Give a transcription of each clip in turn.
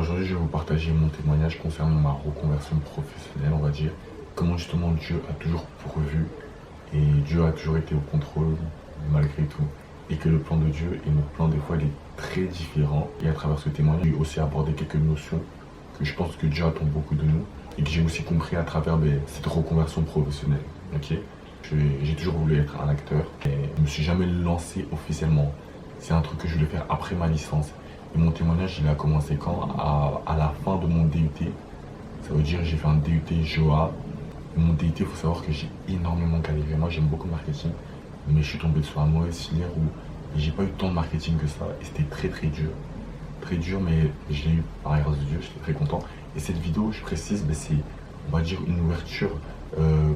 Aujourd'hui, je vais vous partager mon témoignage concernant ma reconversion professionnelle, on va dire. Comment justement Dieu a toujours pourvu et Dieu a toujours été au contrôle malgré tout. Et que le plan de Dieu et notre plan, des fois, il est très différent. Et à travers ce témoignage, j'ai aussi abordé quelques notions que je pense que Dieu attend beaucoup de nous et que j'ai aussi compris à travers cette reconversion professionnelle. Ok, j'ai toujours voulu être un acteur et je ne me suis jamais lancé officiellement. C'est un truc que je voulais faire après ma licence. Et mon témoignage, il a commencé quand à la fin de mon DUT. Ça veut dire que j'ai fait un DUT JOA. Mon DUT, il faut savoir que j'ai énormément galéré. Moi, j'aime beaucoup le marketing, mais je suis tombé sur la mauvaise filière où j'ai pas eu tant de marketing que ça. Et c'était très très dur. Très dur, mais je l'ai eu par la grâce de Dieu, j'étais très content. Et cette vidéo, je précise, c'est, on va dire, une ouverture,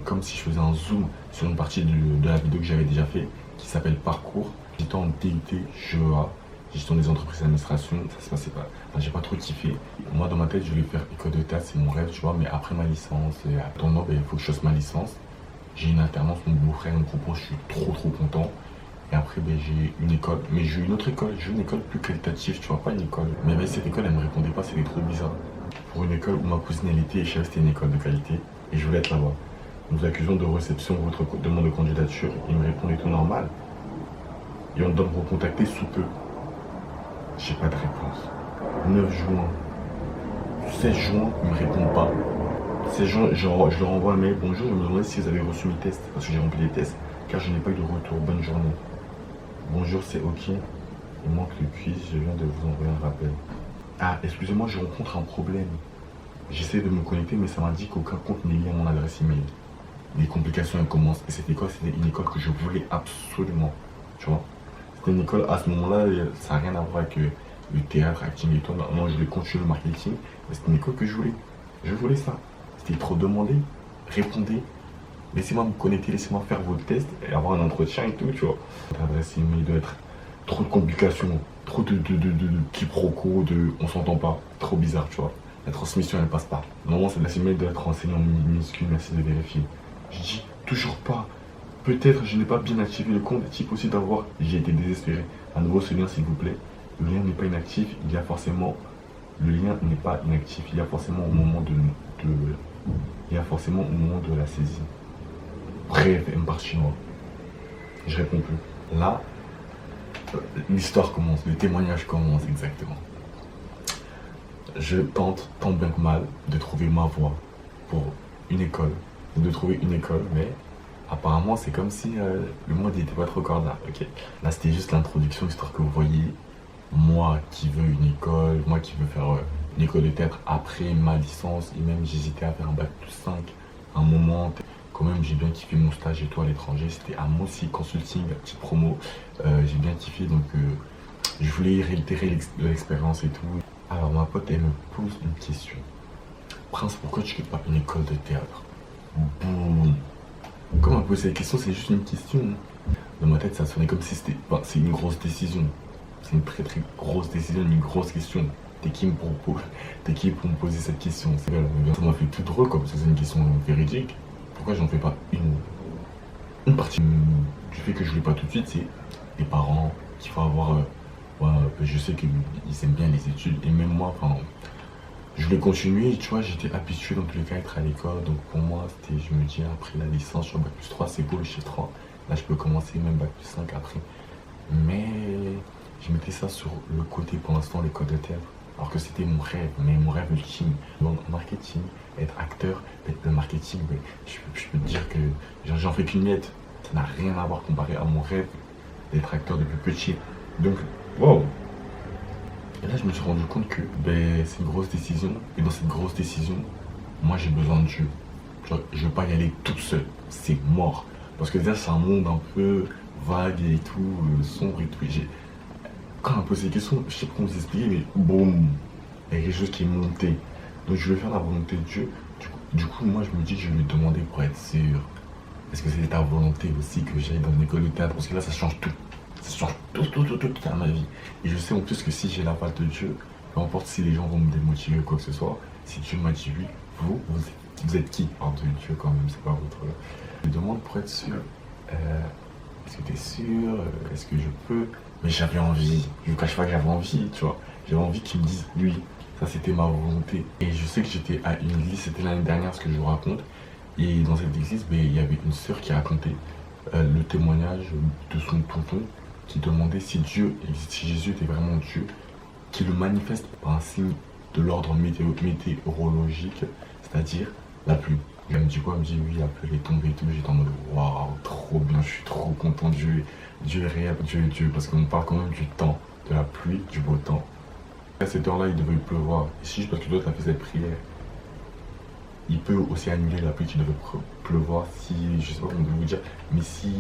comme si je faisais un zoom sur une partie de la vidéo que j'avais déjà fait, qui s'appelle Parcours. J'étais en DUT JOA. Gestion des entreprises d'administration, ça se passait pas. Enfin, j'ai pas trop kiffé. Moi, dans ma tête, je voulais faire école de théâtre, c'est mon rêve, tu vois. Mais après ma licence, et attendant, il faut que je fasse ma licence. J'ai une alternance, mon beau-frère me propose, je suis trop content. Et après, j'ai une école. Mais j'ai une autre école, j'ai une école plus qualitative, tu vois, pas une école. Mais cette école, elle me répondait pas, c'était trop bizarre. Pour une école où ma cousine, elle était, et je savais que c'était une école de qualité. Et je voulais être là-bas. Nous accusons de réception votre demande de candidature. Il me répondait tout normal. Et on doit me recontacter sous peu. J'ai pas de réponse. 9 juin, 16 juin, ils me répondent pas. 16 juin, je leur envoie un mail. Bonjour, je me demandais si vous avez reçu mes tests. Parce que j'ai rempli les tests, car je n'ai pas eu de retour. Bonne journée. Bonjour, c'est OK. Il manque le quiz, je viens de vous envoyer un rappel. Ah, excusez-moi, je rencontre un problème. J'essaie de me connecter, mais ça m'indique qu'aucun compte n'est lié à mon adresse email. Les complications, elles commencent. Et cette école, c'était une école que je voulais absolument. Tu vois? C'était une école, à ce moment-là, ça n'a rien à voir avec le théâtre, acting et tout. Non, je voulais continuer le marketing, mais c'était une école que je voulais. Je voulais ça. C'était trop demandé. Répondez. Laissez-moi me connecter, laissez-moi faire vos tests et avoir un entretien et tout, tu vois. L'adresse email doit être trop de complications, trop de quiproquos, on s'entend pas. Trop bizarre, tu vois. La transmission, elle passe pas. Normalement, cette adresse email doit être renseignée en minuscule, merci de vérifier. Je dis toujours pas. Peut-être je n'ai pas bien activé le compte, est-il possible d'avoir. J'ai été désespéré. À nouveau ce lien s'il vous plaît. Le lien n'est pas inactif, il y a forcément. Le lien n'est pas inactif, il y a forcément au moment il y a forcément au moment de la saisie. Bref, elle me part chinois. Je réponds plus. Là, l'histoire commence, le témoignage commence exactement. Je tente, tant bien que mal, de trouver ma voie pour une école. De trouver une école, mais apparemment, c'est comme si le monde n'était pas trop cordial. Ok. Là, c'était juste l'introduction, histoire que vous voyez, moi qui veux une école, moi qui veux faire une école de théâtre après ma licence, et même j'hésitais à faire un bac plus 5 à un moment. Quand même, j'ai bien kiffé mon stage et tout à l'étranger. C'était à Mossy Consulting, petite promo. J'ai bien kiffé, donc je voulais réitérer l'expérience et tout. Alors, ma pote, elle me pose une question. Prince, pourquoi tu ne fais pas une école de théâtre? Boum. Quand on m'a posé la question, c'est juste une question. Dans ma tête, ça sonnait comme si c'était. Enfin, c'est une grosse décision. C'est une très grosse décision, une grosse question. T'es qui pour me poser cette question? Ça m'a fait tout drôle comme ça, c'est une question véridique. Pourquoi j'en fais pas une partie du fait que je ne l'ai pas tout de suite, c'est les parents qu'il faut avoir. Je sais qu'ils aiment bien les études et même moi, enfin. Je voulais continuer, tu vois, j'étais habitué dans tous les cas à être à l'école, donc pour moi, c'était, je me dis, après la licence, sur bac plus 3, c'est beau, je 3. Là, je peux commencer même bac plus 5 après. Mais je mettais ça sur le côté pour l'instant, l'école de théâtre. Alors que c'était mon rêve, mais mon rêve ultime. Donc, marketing, être acteur, être le marketing, mais je peux te dire que j'en fais qu'une miette. Ça n'a rien à voir comparé à mon rêve d'être acteur depuis petit. Donc, wow! Et là, je me suis rendu compte que c'est une grosse décision. Et dans cette grosse décision, moi, j'ai besoin de Dieu. Je ne veux pas y aller toute seule. C'est mort. Parce que déjà, c'est un monde un peu vague et tout, sombre et tout. Quand on m'a posé des questions, je sais pas comment vous expliquer, mais boum, il y a quelque chose qui est monté. Donc, je vais faire la volonté de Dieu. Du coup, moi, je me dis que je vais lui demander pour être sûr. Est-ce que c'est ta volonté aussi que j'aille dans une école de théâtre? Parce que là, ça change tout. Ça change tout dans ma vie. Et je sais en plus que si j'ai la part de Dieu, peu importe si les gens vont me démotiver ou quoi que ce soit, si Dieu m'a dit oui, vous êtes qui? Part de Dieu quand même, c'est pas votre. Je me demande pour être sûr. Est-ce que tu es sûr? Est-ce que je peux? Mais j'avais envie. Je ne vous cache pas que j'avais envie, tu vois. J'avais envie qu'ils me disent oui. Ça, c'était ma volonté. Et je sais que j'étais à une église, c'était l'année dernière, ce que je vous raconte. Et dans cette église, ben, il y avait une sœur qui racontait le témoignage de son tonton qui demandait si Dieu, si Jésus était vraiment Dieu, qui le manifeste par un signe de l'ordre météorologique, c'est-à-dire la pluie. Elle me dit quoi? Elle me dit oui, la pluie est tombée et tout. J'étais en mode waouh, trop bien, je suis trop content. Dieu est réel, Dieu est Dieu, parce qu'on parle quand même du temps, de la pluie, du beau temps. À cette heure-là, il devait pleuvoir. Et si, parce que toi, tu as fait cette prière, il peut aussi annuler la pluie qui devait pleuvoir si, je sais pas comment vous dire, mais si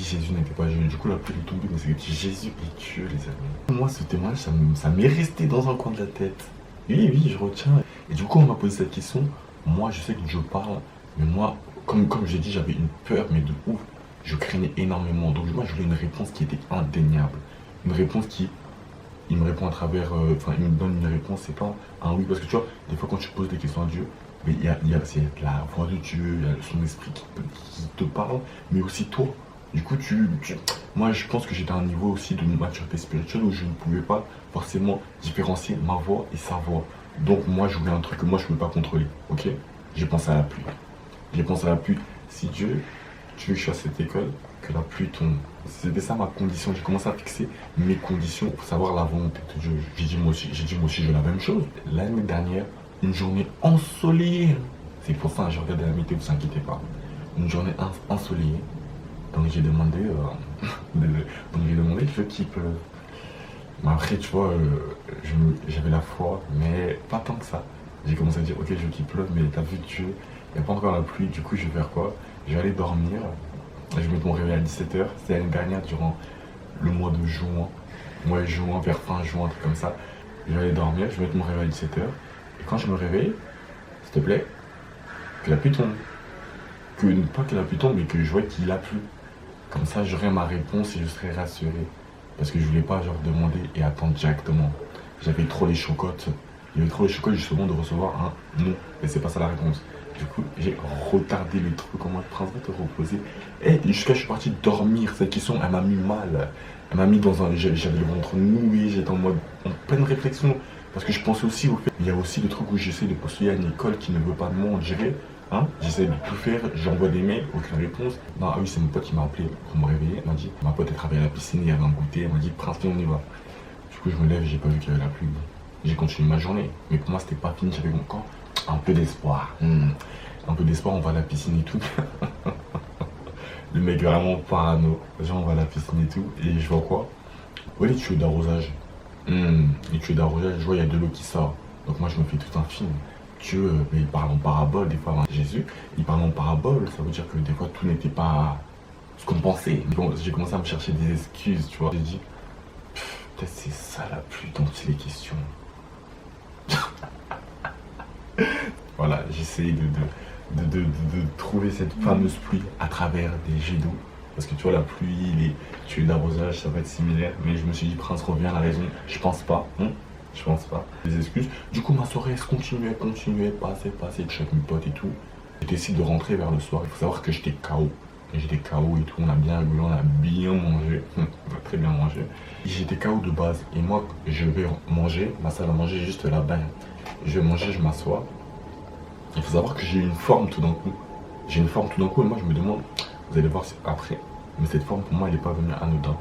Jésus n'était pas Dieu. Du coup, la pluie est tombée, mais c'est que Jésus est Dieu, les amis. Moi, ce témoignage, ça m'est resté dans un coin de la tête. Oui, oui, je retiens. Et du coup, on m'a posé cette question. Moi, je sais que Dieu parle, mais moi, comme j'ai dit, j'avais une peur, mais de ouf. Je craignais énormément. Donc, moi, je voulais une réponse qui était indéniable. Une réponse qui, il me répond à travers, il me donne une réponse, c'est pas un oui. Parce que tu vois, des fois, quand tu poses des questions à Dieu, mais c'est la voix de Dieu, il y a son esprit qui te parle, mais aussi toi. Du coup, moi, je pense que j'étais à un niveau aussi de maturité spirituelle où je ne pouvais pas forcément différencier ma voix et sa voix. Donc, moi, je voulais un truc que moi, je ne peux pas contrôler. Ok? J'ai pensé à la pluie. J'ai pensé à la pluie. Si Dieu, tu veux que je fasse cette école, que la pluie tombe. C'était ça ma condition. J'ai commencé à fixer mes conditions pour savoir la volonté de Dieu. J'ai dit moi aussi, je veux la même chose. L'année dernière, une journée ensoleillée. C'est pour ça que je regardais la météo, ne vous inquiétez pas. Une journée ensoleillée. Donc j'ai demandé, je veux qu'il pleuve. Mais après, tu vois, j'avais la foi, mais pas tant que ça. J'ai commencé à dire, ok, je veux qu'il pleuve, mais t'as vu Dieu, il n'y a pas encore la pluie, du coup je vais faire quoi? Je vais aller dormir. Je vais mettre mon réveil à 17h. C'était l'année dernière, durant le mois de juin. Mois de juin, vers fin juin, un truc comme ça. Je vais aller dormir, je vais mettre mon réveil à 17h. Et quand je me réveille, s'il te plaît, que la pluie tombe. Pas que la pluie tombe, mais que je vois qu'il a plu. Comme ça, j'aurai ma réponse et je serai rassuré. Parce que je voulais pas genre demander et attendre directement. J'avais trop les chocottes. Il y avait trop les chocottes justement de recevoir un non. Et c'est pas ça la réponse. Du coup, j'ai retardé le truc en mode prince, va te reposer. Et jusqu'à je suis parti dormir. Cette question, elle m'a mis mal. Elle m'a mis dans un. J'avais le ventre noué, j'étais en mode en pleine réflexion. Parce que je pensais aussi au fait. Il y a aussi le truc où j'essaie de postuler à une école qui ne veut pas de moi, on dirait. Hein, j'essaie de tout faire, j'envoie des mails, aucune réponse. Non, ah oui, c'est mon pote qui m'a appelé pour me réveiller. Elle m'a dit, ma pote est travaillée à la piscine, il y avait un goûter. Elle m'a dit, prince, viens, on y va. Du coup, je me lève, j'ai pas vu qu'il y avait la pluie. J'ai continué ma journée. Mais pour moi, c'était pas fini, j'avais encore un peu d'espoir. Un peu d'espoir, on va à la piscine et tout. Le mec est vraiment parano. Genre, on va à la piscine et tout. Et je vois quoi? Ouais, les tuyaux d'arrosage. Les tuyaux d'arrosage, je vois, il y a de l'eau qui sort. Donc moi, je me fais tout un film. Dieu, il parle en parabole, des fois, Jésus, il parle en parabole, ça veut dire que des fois, tout n'était pas ce qu'on pensait. Bon, j'ai commencé à me chercher des excuses, tu vois. J'ai dit, peut-être c'est ça la pluie dont il est question. Voilà, j'essaye de trouver cette fameuse pluie à travers des jets d'eau. Parce que tu vois, la pluie, les tuyaux d'arrosage, ça va être similaire. Mais je me suis dit, Prince revient à la raison. Je pense pas. Je pense pas. Des excuses. Du coup, ma soirée se continuait, passer. Je suis avec mes potes et tout. J'ai décidé de rentrer vers le soir. Il faut savoir que j'étais KO. J'étais KO et tout. On a bien rigolé, on a bien mangé. On a très bien mangé. J'étais KO de base. Et moi, je vais manger. Ma salle à manger est juste là-bas. Je vais manger, je m'assois. Il faut savoir que j'ai une forme tout d'un coup. J'ai une forme tout d'un coup et moi, je me demande, vous allez voir après. Mais cette forme, pour moi, elle n'est pas venue anodin.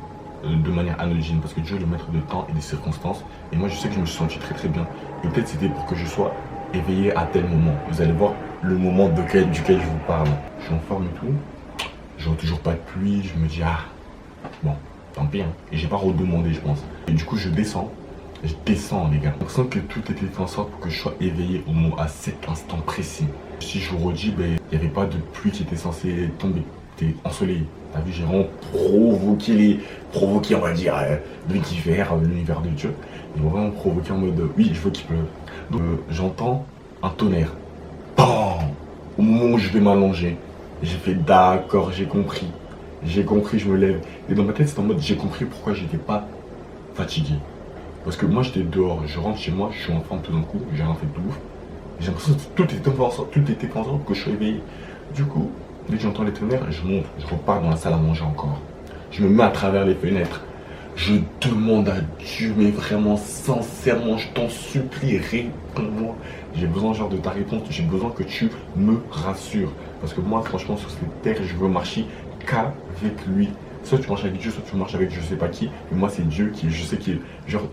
De manière anodine, parce que Dieu est le maître de temps et des circonstances. Et moi, je sais que je me suis senti très très bien. Et peut-être c'était pour que je sois éveillé à tel moment. Vous allez voir le moment duquel je vous parle. Je suis en forme et tout. Je vois toujours pas de pluie. Je me dis, ah, bon, tant pis. Et j'ai pas redemandé, je pense. Et du coup, je descends, les gars. Je sens que tout était fait en sorte pour que je sois éveillé à cet instant précis. Si je vous redis, il n'y avait pas de pluie qui était censée tomber. C'était ensoleillé. T'as vu, j'ai vraiment provoqué, on va dire, l'univers de Dieu. Ils m'ont vraiment provoqué en mode, oui, je veux qu'il pleuve. Donc, j'entends un tonnerre. Bam! Au moment où je vais m'allonger, j'ai fait d'accord, j'ai compris, je me lève. Et dans ma tête, c'est en mode, j'ai compris pourquoi j'étais pas fatigué. Parce que moi, j'étais dehors, je rentre chez moi, je suis en forme tout d'un coup, j'ai rien fait de ouf. J'ai l'impression que tout était fait en sorte que je sois éveillé. Du coup, dès que j'entends les tonnerres, je monte, je repars dans la salle à manger encore. Je me mets à travers les fenêtres. Je demande à Dieu, mais vraiment sincèrement, je t'en supplie, réponds-moi. J'ai besoin genre de ta réponse, j'ai besoin que tu me rassures. Parce que moi, franchement, sur cette terre, je veux marcher qu'avec lui. Soit tu marches avec Dieu, soit tu marches avec je sais pas qui. Mais moi, c'est Dieu qui, je sais qu'il, genre,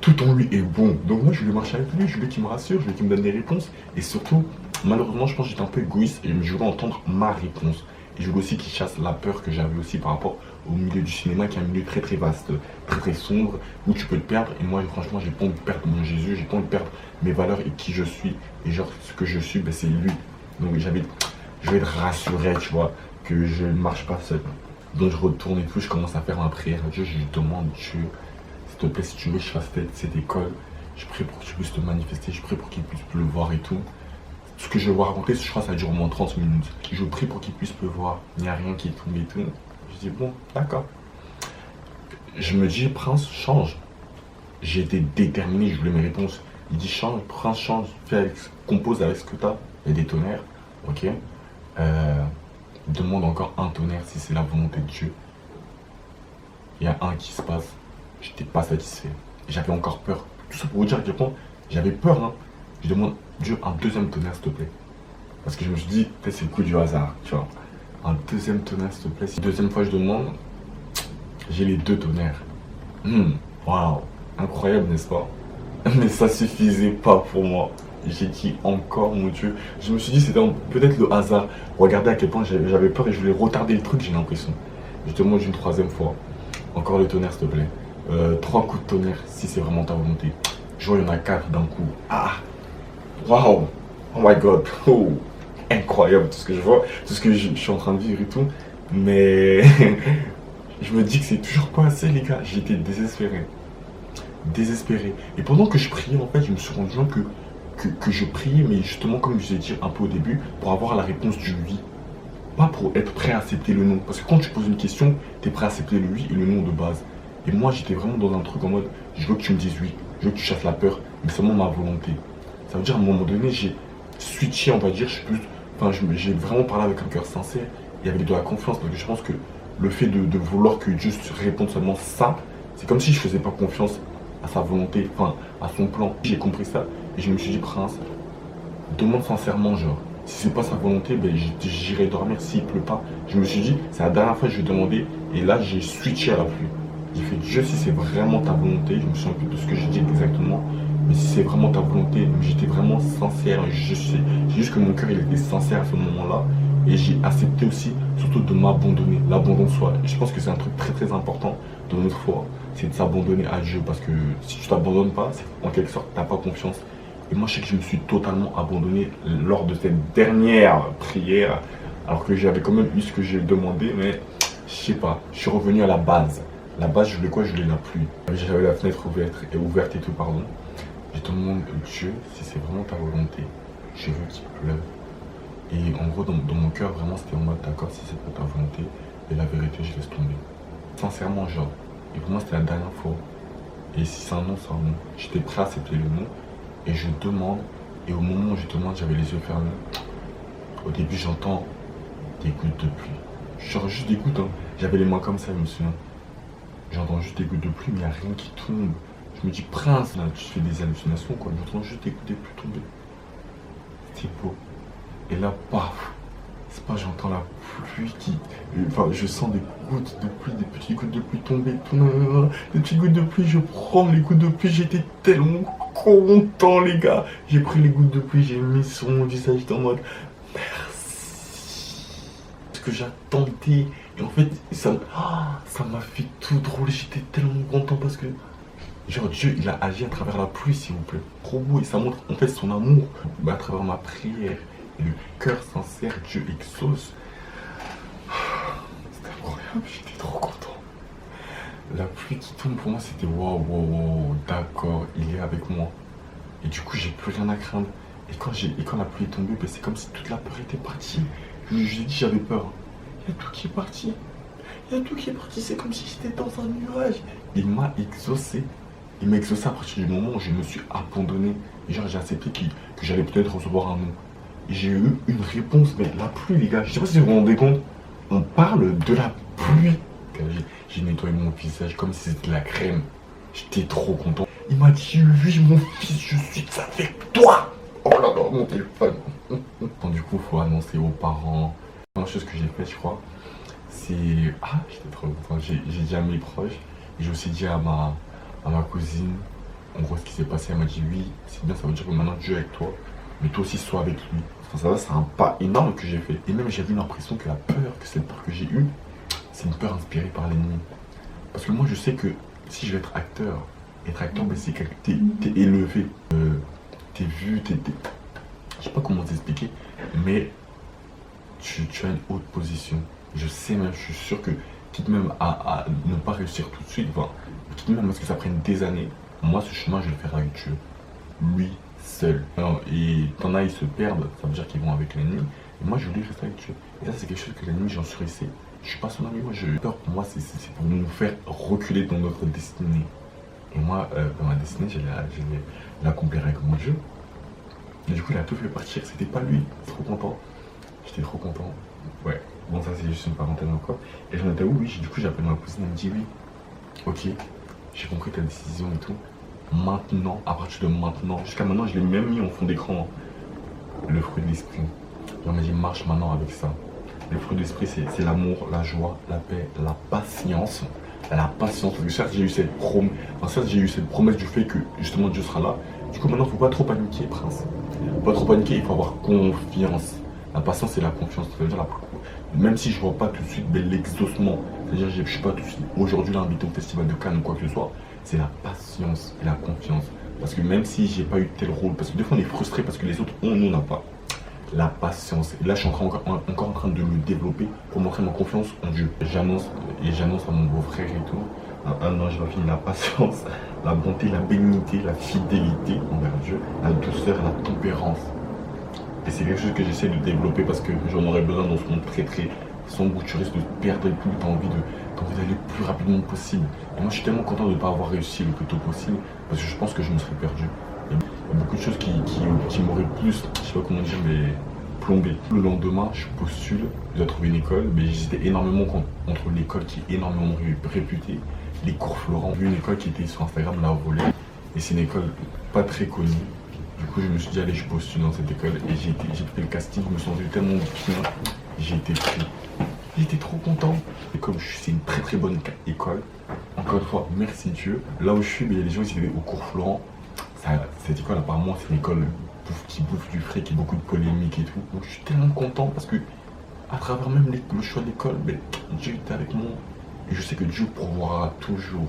tout en lui est bon. Donc moi, je voulais marcher avec lui, je voulais qu'il me rassure, je voulais qu'il me donne des réponses. Et surtout, malheureusement, je pense que j'étais un peu égoïste et je voulais entendre ma réponse. Et je voulais aussi qu'il chasse la peur que j'avais aussi par rapport au milieu du cinéma, qui est un milieu très très vaste, très très sombre, où tu peux te perdre. Et moi, franchement, j'ai pas envie de perdre mon Jésus, j'ai pas envie de perdre mes valeurs et qui je suis. Et genre, ce que je suis, ben, c'est lui. Donc je vais être rassuré, tu vois, que je ne marche pas seul. Donc je retourne et tout, je commence à faire ma prière à Dieu, je lui demande, Dieu, s'il te plaît, si tu veux que je fasse cette école, je prie pour que tu puisses te manifester, je prie pour qu'il puisse pleuvoir et tout. Ce que je vais vous raconter, je crois que ça dure au moins 30 minutes. Je prie pour qu'il puisse pleuvoir, il n'y a rien qui tombe et tout. Je dis, bon, d'accord. Je me dis, Prince, change. J'ai été déterminé, je voulais mes réponses. Il dit, change, Prince, change, compose avec ce que tu as. Il y a des tonnerres, ok. Demande encore un tonnerre si c'est la volonté de Dieu. Il y a un qui se passe, j'étais pas satisfait. J'avais encore peur. Tout ça pour vous dire à quel point j'avais peur, hein. Je demande, Dieu, un deuxième tonnerre, s'il te plaît. Parce que je me suis dit, peut-être c'est le coup du hasard, tu vois. Un deuxième tonnerre, s'il te plaît. Si deuxième fois je demande, j'ai les deux tonnerres. Waouh, incroyable, n'est-ce pas? Mais ça suffisait pas pour moi. J'ai dit encore, mon Dieu. Je me suis dit, c'était peut-être le hasard. Regardez à quel point j'avais peur et je voulais retarder le truc, j'ai l'impression. Je demande une troisième fois. Encore le tonnerre, s'il te plaît. 3 coups de tonnerre, si c'est vraiment ta volonté. Je vois, il y en a 4 d'un coup. Ah! Waouh! Oh my god! Oh! Incroyable tout ce que je vois, tout ce que je suis en train de vivre et tout. Mais je me dis que c'est toujours pas assez, les gars. J'étais désespéré. Désespéré. Et pendant que je priais, en fait, je me suis rendu compte que je priais, mais justement, comme je vous ai dit un peu au début, pour avoir la réponse du oui. Pas pour être prêt à accepter le non. Parce que quand tu poses une question, tu es prêt à accepter le oui et le non de base. Et moi, j'étais vraiment dans un truc en mode, je veux que tu me dises oui, je veux que tu chasses la peur, mais seulement ma volonté. Ça veut dire, à un moment donné, j'ai switché, on va dire, je suis plus, enfin, j'ai vraiment parlé avec un cœur sincère et avec de la confiance. Parce que je pense que le fait de vouloir que Dieu réponde seulement ça, c'est comme si je faisais pas confiance à sa volonté, enfin, à son plan. J'ai compris ça et je me suis dit, Prince, demande sincèrement, genre. Si c'est pas sa volonté, ben, j'irai dormir s'il pleut pas. Je me suis dit, c'est la dernière fois que je vais demander. Et là, j'ai switché à la pluie. J'ai fait, Dieu, si c'est vraiment ta volonté, je me souviens plus de ce que j'ai dit exactement. Mais si c'est vraiment ta volonté, j'étais vraiment sincère. Je sais, c'est juste que mon cœur, il était sincère à ce moment-là. Et j'ai accepté aussi, surtout de m'abandonner, l'abandon de soi. Et je pense que c'est un truc très très important de notre foi. C'est de s'abandonner à Dieu. Parce que si tu t'abandonnes pas, c'est en quelque sorte, tu n'as pas confiance. Et moi, je sais que je me suis totalement abandonné lors de cette dernière prière, alors que j'avais quand même eu ce que j'ai demandé, mais je sais pas, je suis revenu à la base. La base, je voulais quoi? Je voulais la pluie. J'avais la fenêtre ouverte et tout, pardon. Je demande, Dieu, si c'est vraiment ta volonté, je veux qu'il pleuve. Et en gros, dans mon cœur, vraiment, c'était en mode, d'accord, si c'est pas ta volonté, et la vérité, je laisse tomber. Sincèrement, genre. Et pour moi, c'était la dernière fois. Et si c'est un non, c'est un non. J'étais prêt à accepter le non. Et je demande, et au moment où je demande, j'avais les yeux fermés. Au début, j'entends des gouttes de pluie. Genre juste des gouttes, hein. J'avais les mains comme ça, je me souviens. J'entends juste des gouttes de pluie, mais il n'y a rien qui tombe. Je me dis, Prince, là, tu fais des hallucinations, quoi. J'entends juste des gouttes de pluie tomber. C'était beau. Et là, paf, c'est pas j'entends la pluie qui... Enfin, je sens des gouttes de pluie, des petites gouttes de pluie tomber. Tout, des petites gouttes de pluie, je prends les gouttes de pluie, j'étais tellement content, les gars. J'ai pris les gouttes de pluie, j'ai mis sur mon visage, j'étais en mode merci. Ce que j'attendais. Et en fait, ça m'a fait tout drôle. J'étais tellement content parce que, genre, Dieu, il a agi à travers la pluie, s'il vous plaît. Trop beau. Et ça montre, en fait, son amour à travers ma prière. Et le cœur sincère, Dieu exauce. C'était incroyable, j'étais trop content. La pluie qui tombe pour moi, c'était waouh, waouh, d'accord, il est avec moi. Et du coup, j'ai plus rien à craindre. Et quand la pluie est tombée, ben, c'est comme si toute la peur était partie. Je lui ai dit, j'avais peur. Il y a tout qui est parti. Il y a tout qui est parti. C'est comme si j'étais dans un nuage. Il m'a exaucé. Il m'a exaucé à partir du moment où je me suis abandonné. Et genre, j'ai accepté que j'allais peut-être recevoir un non. Et j'ai eu une réponse. Mais la pluie, les gars, je sais pas si vous vous rendez compte. On parle de la pluie. j'ai nettoyé mon visage comme si c'était de la crème. J'étais trop content. Il m'a dit oui mon fils, je suis avec toi. Oh là là, mon téléphone. Bon, du coup, il faut annoncer aux parents. La chose que j'ai fait, je crois, c'est... Ah, j'étais trop content. J'ai dit à mes proches, et j'ai aussi dit à ma cousine, en gros, ce qui s'est passé. Elle m'a dit oui, c'est bien, ça veut dire que maintenant Dieu est avec toi, mais toi aussi sois avec lui. Enfin, ça va, c'est un pas énorme que j'ai fait. Et même j'avais l'impression que cette peur que j'ai eue, c'est une peur inspirée par l'ennemi. Parce que moi, je sais que si je vais être acteur, ben, c'est que t'es élevé, t'es vu, je sais pas comment t'expliquer, mais tu as une haute position. Je sais même, je suis sûr que, quitte même à ne pas réussir tout de suite, enfin, quitte même à ce que ça prenne des années, moi, ce chemin, je vais le faire avec Dieu. Lui seul. Alors, et t'en as, ils se perdent, ça veut dire qu'ils vont avec l'ennemi. Et moi, je voulais rester avec Dieu. Et ça, c'est quelque chose que l'ennemi, j'en suis resté. Je suis pas son ami, moi, j'ai peur. Pour moi, c'est pour nous faire reculer dans notre destinée. Et moi, dans ma destinée, je vais l'accomplir avec mon Dieu. Et du coup, il a tout fait partir. C'était pas lui. Trop content. J'étais trop content. Ouais. Bon, ça, c'est juste une parenthèse encore. Et j'en étais où? Oui, du coup, j'appelle ma cousine. Elle me dit oui. Ok, j'ai compris ta décision et tout. Maintenant, à partir de maintenant, jusqu'à maintenant, je l'ai même mis en fond d'écran. Le fruit de l'esprit. On m'a dit marche maintenant avec ça. Le fruit de l'esprit, c'est l'amour, la joie, la paix, la patience. La patience. Parce que certes, j'ai eu cette promesse du fait que justement Dieu sera là. Du coup, maintenant, il ne faut pas trop paniquer, prince. Pas trop paniquer, il faut avoir confiance. La patience et la confiance. Ça veut dire même si je ne vois pas tout de suite l'exaucement, c'est-à-dire je ne suis pas tout de suite aujourd'hui là invité au festival de Cannes ou quoi que ce soit, c'est la patience et la confiance. Parce que même si j'ai pas eu tel rôle, parce que des fois on est frustré parce que les autres ont, nous on n'a pas. La patience. Et là je suis encore en train de le développer pour montrer ma confiance en Dieu. J'annonce à mon beau-frère et tout, un an je vais finir la patience, la bonté, la bénignité, la fidélité envers Dieu, la douceur, la tempérance. Et c'est quelque chose que j'essaie de développer parce que j'en aurais besoin dans ce monde très sombre où tu risques de perdre le plus, tu as envie d'aller le plus rapidement possible. Et moi je suis tellement content de ne pas avoir réussi le plus tôt possible parce que je pense que je me serais perdu. Il y a beaucoup de choses qui m'auraient plus, je sais pas comment dire, mais plombé. Le lendemain, je postule, je dois trouver une école, mais j'hésitais énormément entre l'école qui est énormément réputée, les cours Florent. J'ai vu une école qui était sur Instagram, la volée, et c'est une école pas très connue. Du coup, je me suis dit, allez, je postule dans cette école. Et j'ai fait le casting, je me sentais tellement bien. J'ai été pris. J'étais trop content. Et comme c'est une très bonne école, encore une fois, merci Dieu. Là où je suis, il y a des gens qui étaient au cours Florent. Cette école, apparemment, c'est une école qui bouffe du frais, qui a beaucoup de polémiques et tout. Donc, je suis tellement content parce que, à travers même le choix de l'école, Dieu était avec moi. Et je sais que Dieu pourvoira toujours.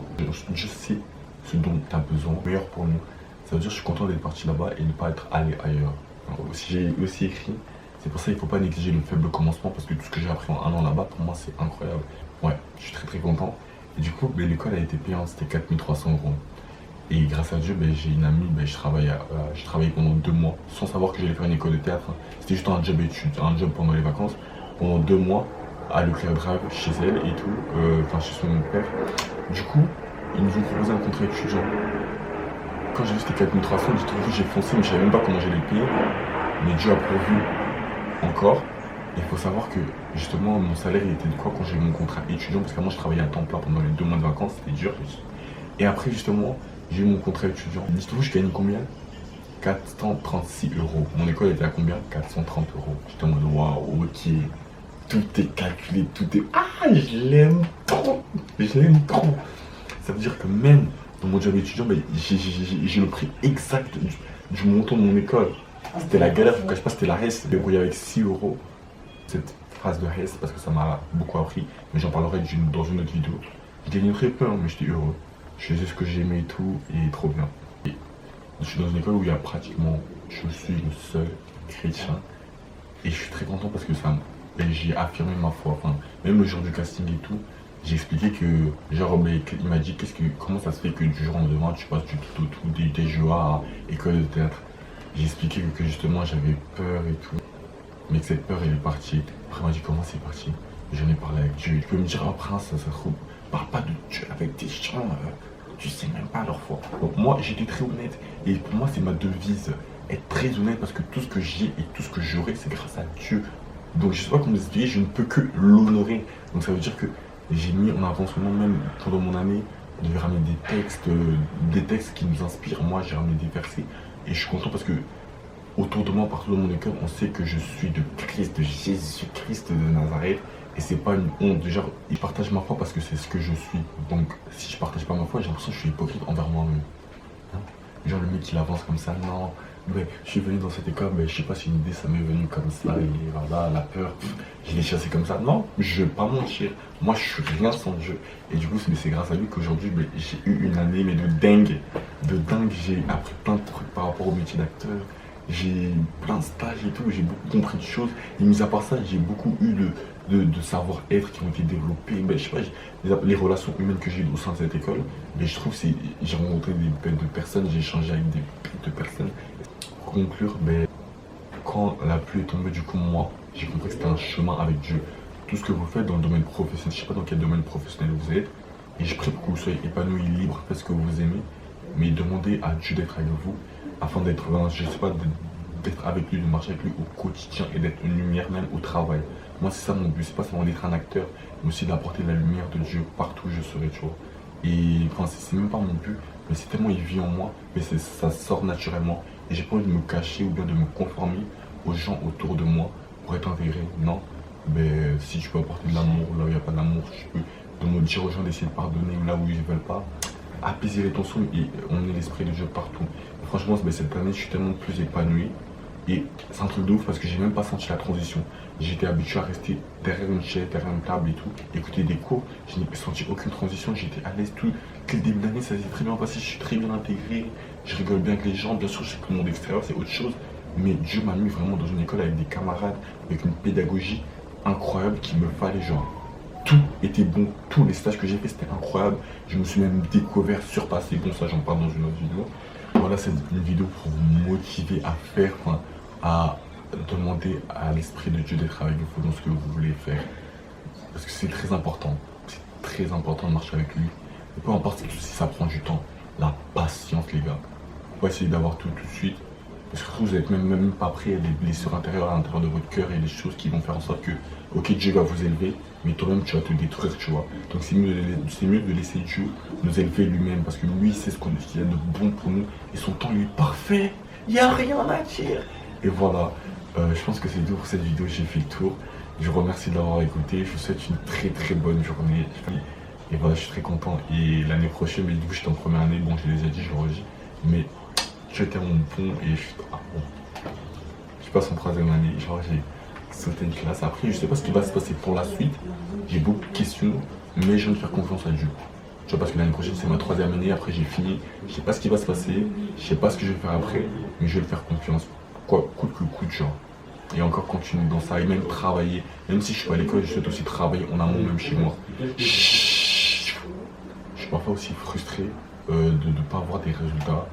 Je sais ce dont tu as besoin, meilleur pour nous. Ça veut dire que je suis content d'être parti là-bas et de ne pas être allé ailleurs. J'ai aussi écrit, c'est pour ça qu'il ne faut pas négliger le faible commencement parce que tout ce que j'ai appris en un an là-bas, pour moi, c'est incroyable. Ouais, je suis très content. Et du coup, l'école a été payante, c'était 4300 €. Et grâce à Dieu, j'ai une amie, je travaillais pendant 2 mois sans savoir que j'allais faire une école de théâtre. C'était juste un job étude, un job pendant les vacances. Pendant 2 mois, à Leclerc Drive, chez elle et tout, chez son père. Du coup, ils nous ont proposé un contrat étudiant. Quand j'ai vu c'était 4300, j'ai foncé, mais je savais même pas comment j'allais le payer. Mais Dieu a pourvu encore. Il faut savoir que justement mon salaire il était de quoi quand j'ai eu mon contrat étudiant, parce que moi je travaillais à temps plein pendant les 2 mois de vacances, c'était dur. Et après justement, j'ai eu mon contrat étudiant. Dites-vous, je gagne combien? 436 €. Mon école était à combien? 430 €. J'étais en mode waouh, ok. Tout est calculé, tout est. Ah, je l'aime trop! Je l'aime trop! Ça veut dire que même dans mon job étudiant, j'ai le prix exact du montant de mon école. C'était la galère, je ne vous cache pas, c'était la RES. Je me débrouillais avec 6 €. Cette phrase de RES parce que ça m'a beaucoup appris. Mais j'en parlerai dans une autre vidéo. Je gagnais très peu, mais j'étais heureux. Je faisais ce que j'aimais et tout, et trop bien. Et je suis dans une école où il y a pratiquement, je suis le seul chrétien. Et je suis très content parce que j'ai affirmé ma foi. Enfin, même le jour du casting et tout, j'ai expliqué que, genre, il m'a dit comment ça se fait que du jour au lendemain tu passes du tout au tout des JOA à école de théâtre. J'ai expliqué que justement j'avais peur et tout, mais que cette peur elle est partie. Après il m'a dit comment c'est parti. J'en ai parlé avec Dieu. Tu peux me dire, oh prince, ça se trouve, parle pas de Dieu avec des gens, tu sais même pas leur foi. Donc moi j'étais très honnête et pour moi c'est ma devise, être très honnête parce que tout ce que j'ai et tout ce que j'aurai c'est grâce à Dieu. Donc je sais pas comment vous expliquer, je ne peux que l'honorer. Donc ça veut dire que J'ai mis en avant son nom même pendant mon année. On devait ramener des textes qui nous inspirent. Moi, j'ai ramené des versets. Et je suis content parce que autour de moi, partout dans mon école, on sait que je suis de Christ, de Jésus-Christ de Nazareth. Et c'est pas une honte. Genre, ils partagent ma foi parce que c'est ce que je suis. Donc, si je partage pas ma foi, j'ai l'impression que je suis hypocrite envers moi-même. Hein. Genre, le mec, il avance comme ça. Non, mais je suis venu dans cette école, mais je sais pas si une idée, ça m'est venu comme ça. Et voilà, la peur, je l'ai chassé comme ça. Non, je vais pas mentir. Moi, je suis rien sans Dieu. Et du coup, c'est grâce à lui qu'aujourd'hui, j'ai eu une année, mais de dingue. De dingue, j'ai appris plein de trucs par rapport au métier d'acteur. J'ai plein de stages et tout, j'ai beaucoup compris de choses. Et mis à part ça, j'ai beaucoup eu de savoir-être qui ont été développés. Je sais pas, les relations humaines que j'ai eues au sein de cette école, mais je trouve que j'ai rencontré des bêtes de personnes, j'ai échangé avec des bêtes de personnes. Pour conclure, quand la pluie est tombée, du coup, moi, j'ai compris que c'était un chemin avec Dieu. Tout ce que vous faites dans le domaine professionnel, je sais pas dans quel domaine professionnel vous êtes, et je prie pour que vous soyez épanoui, libre, faites ce que vous aimez, mais demandez à Dieu d'être avec vous, afin d'être, je sais pas, d'être avec lui, de marcher avec lui au quotidien et d'être une lumière même au travail. Moi, c'est ça mon but, c'est pas seulement d'être un acteur, mais aussi d'apporter la lumière de Dieu partout où je serai, tu vois. Et enfin, c'est même pas mon but, mais c'est tellement il vit en moi, mais ça sort naturellement. Et j'ai pas envie de me cacher ou bien de me conformer aux gens autour de moi pour être intégré. Non, mais si tu peux apporter de l'amour là où il n'y a pas d'amour, tu peux dire aux gens d'essayer de pardonner là où ils ne veulent pas. Apaiser les tensions et on est l'esprit de Dieu partout. Et franchement, cette année, je suis tellement plus épanoui. Et c'est un truc de ouf parce que j'ai même pas senti la transition. J'étais habitué à rester derrière une chaise, derrière une table et tout, écouter des cours. Je n'ai senti aucune transition, j'étais à l'aise tout. Dès le début d'année, ça s'est très bien passé, je suis très bien intégré, je rigole bien avec les gens. Bien sûr, je sais que le monde extérieur, c'est autre chose. Mais Dieu m'a mis vraiment dans une école avec des camarades, avec une pédagogie incroyable qu'il me fallait, genre. Tout était bon, tous les stages que j'ai fait c'était incroyable. Je me suis même découvert, surpassé. Bon, ça j'en parle dans une autre vidéo. Voilà, c'est une vidéo pour vous motiver à faire, enfin, à demander à l'Esprit de Dieu d'être avec vous dans ce que vous voulez faire. Parce que c'est très important. C'est très important de marcher avec lui. Et peu importe si ça prend du temps. La patience, les gars. Faut pas essayer d'avoir tout de suite. Parce que vous n'êtes même pas prêt à les blessures intérieures à l'intérieur de votre cœur et les choses qui vont faire en sorte que, ok, Dieu va vous élever, mais toi-même tu vas te détruire, tu vois. Donc c'est mieux de laisser Dieu nous élever lui-même parce que lui, c'est ce qu'il y a de bon pour nous et son temps lui est parfait. Il n'y a rien à dire. Et voilà, je pense que c'est tout pour cette vidéo, j'ai fait le tour. Je vous remercie de l'avoir écouté, je vous souhaite une très très bonne journée. Et voilà, je suis très content. Et l'année prochaine, mais du coup, j'étais en première année, bon, je les ai dit, je le redis, mais j'étais en pont et je passe en troisième année, genre j'ai sauté une classe. Après, je sais pas ce qui va se passer pour la suite, j'ai beaucoup de questions, mais je viens de faire confiance à Dieu. Tu vois, parce que l'année prochaine, c'est ma troisième année, après j'ai fini, je sais pas ce qui va se passer, je sais pas ce que je vais faire après, mais je vais le faire confiance, quoi, coûte que coûte, genre. Et encore continuer dans ça, et même travailler, même si je suis pas à l'école, je souhaite aussi travailler en amont, même chez moi. Je suis parfois aussi frustré de ne pas avoir des résultats.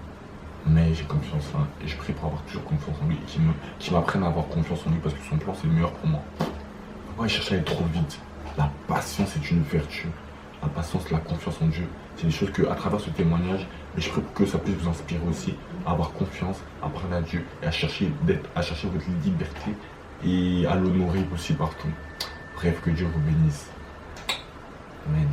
Mais j'ai confiance en lui et je prie pour avoir toujours confiance en lui et qu'il m'apprenne à avoir confiance en lui parce que son plan c'est le meilleur pour moi. Faut pas chercher à aller trop vite. La patience est une vertu. La patience, la confiance en Dieu, c'est des choses que à travers ce témoignage, et je prie pour que ça puisse vous inspirer aussi à avoir confiance, à parler à Dieu et à chercher votre liberté et à l'honorer aussi partout. Bref, que Dieu vous bénisse. Amen.